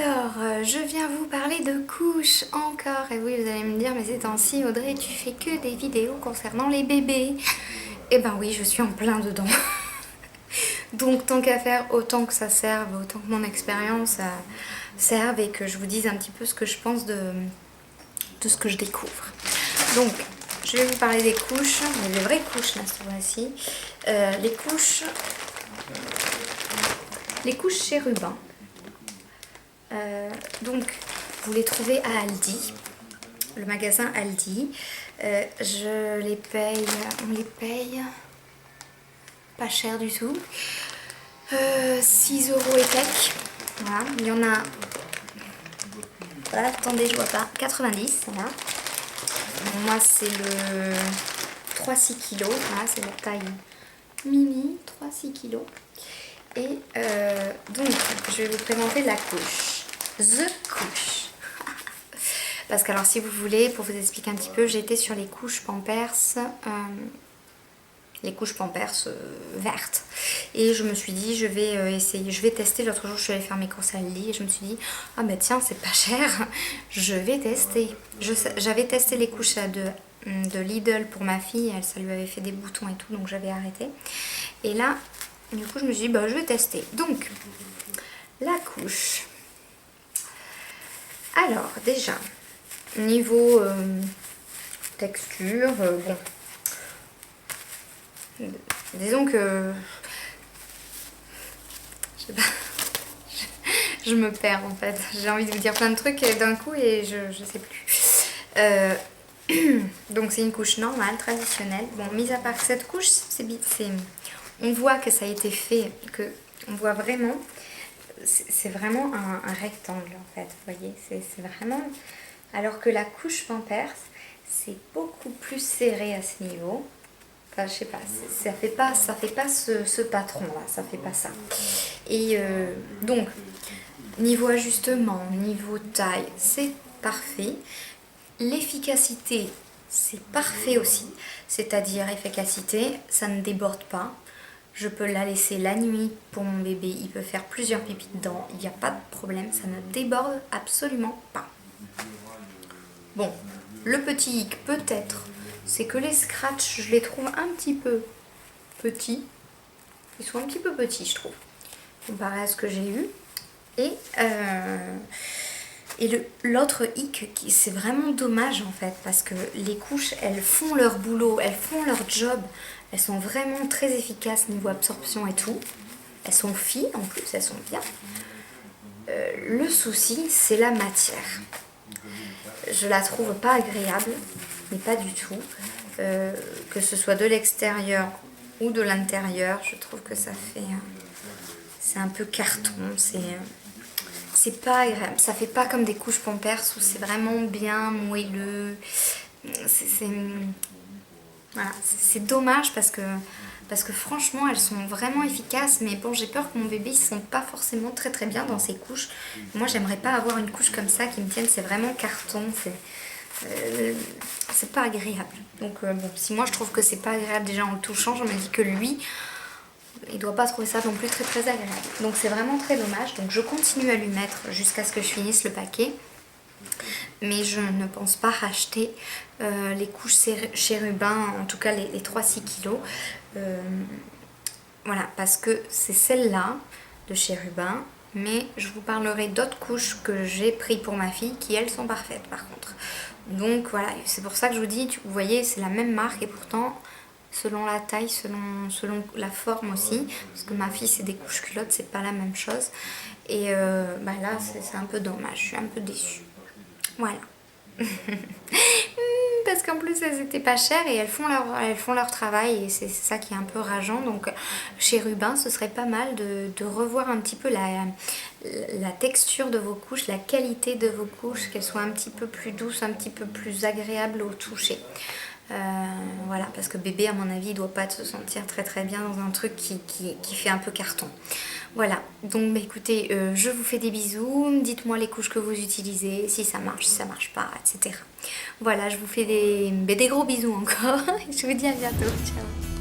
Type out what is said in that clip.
Alors, je viens vous parler de couches encore. Et oui, vous allez me dire, mais ces temps-ci, Audrey, tu fais que des vidéos concernant les bébés. Eh ben oui, je suis en plein dedans. Donc, tant qu'à faire, autant que ça serve, autant que mon expérience serve et que je vous dise un petit peu ce que je pense de ce que je découvre. Donc, je vais vous parler des couches, mais des vraies couches là, cette fois-ci. Les couches chérubins. Donc, vous les trouvez à Aldi, le magasin Aldi. On les paye pas cher du tout. 6 € et quelques. Voilà, il y en a. Voilà, attendez, je vois pas. 90, voilà. Moi, c'est le 3-6 kg. Voilà, c'est la taille mini, 3-6 kg. Et donc, je vais vous présenter la couche. The couche. Parce que, alors, si vous voulez, pour vous expliquer un petit peu, j'ai été sur les couches Pampers. Vertes. Et je me suis dit, je vais essayer, je vais tester. L'autre jour, je suis allée faire mes courses à Aldi et je me suis dit, ah ben tiens, c'est pas cher, je vais tester. J'avais testé les couches de Lidl pour ma fille, ça lui avait fait des boutons et tout, donc j'avais arrêté. Et là, du coup, je me suis dit, bah, je vais tester. Donc, la couche. Alors, déjà, niveau texture, bon. Disons que je sais pas, je me perds en fait. J'ai envie de vous dire plein de trucs d'un coup et je sais plus. Donc c'est une couche normale, traditionnelle. Bon, mis à part cette couche, on voit que ça a été fait, que on voit vraiment, c'est vraiment un rectangle en fait. Vous voyez, c'est vraiment. Alors que la couche Pampers, c'est beaucoup plus serré à ce niveau. Enfin, je sais pas, ça fait pas ce patron là, ça fait pas ça. Et donc, niveau ajustement, niveau taille, c'est parfait. L'efficacité, c'est parfait aussi. C'est-à-dire efficacité, ça ne déborde pas. Je peux la laisser la nuit pour mon bébé, il peut faire plusieurs pipis dedans, il n'y a pas de problème, ça ne déborde absolument pas. Bon, le petit hic peut-être, c'est que les scratchs, je les trouve un petit peu petits. Ils sont un petit peu petits, je trouve, comparé à ce que j'ai eu. Et l'autre hic, c'est vraiment dommage en fait, parce que les couches, elles font leur boulot, elles font leur job. Elles sont vraiment très efficaces niveau absorption et tout. Elles sont fines en plus, elles sont bien. Le souci, c'est la matière. Je la trouve pas agréable, mais pas du tout. Que ce soit de l'extérieur ou de l'intérieur, je trouve que ça fait... c'est un peu carton, c'est pas agréable. Ça fait pas comme des couches Pampers où c'est vraiment bien moelleux. Voilà, c'est dommage parce que franchement elles sont vraiment efficaces, mais bon, j'ai peur que mon bébé il se sente pas forcément très très bien dans ses couches. Moi j'aimerais pas avoir une couche comme ça qui me tienne, c'est vraiment carton, c'est pas agréable. Donc bon, si moi je trouve que c'est pas agréable déjà en le touchant, je me dis que lui il doit pas trouver ça non plus très très agréable. Donc c'est vraiment très dommage. Donc je continue à lui mettre jusqu'à ce que je finisse le paquet. Mais je ne pense pas racheter les couches chérubins, en tout cas les 3-6 kg. Voilà, parce que c'est celle-là de chérubin. Mais je vous parlerai d'autres couches que j'ai pris pour ma fille qui elles sont parfaites par contre. Donc voilà, c'est pour ça que je vous dis, vous voyez, c'est la même marque et pourtant selon la taille, selon la forme aussi, parce que ma fille c'est des couches culottes, c'est pas la même chose. Et bah là c'est un peu dommage, je suis un peu déçue. Voilà. Parce qu'en plus elles étaient pas chères et elles font leur travail et c'est ça qui est un peu rageant. Donc chez Rubin ce serait pas mal de revoir un petit peu la texture de vos couches, la qualité de vos couches, qu'elles soient un petit peu plus douces, un petit peu plus agréables au toucher. Voilà, parce que bébé à mon avis il doit pas se sentir très très bien dans un truc qui fait un peu carton. Voilà, donc bah, écoutez, je vous fais des bisous, dites-moi les couches que vous utilisez, si ça marche pas, etc. Voilà, je vous fais des gros bisous encore, je vous dis à bientôt, ciao.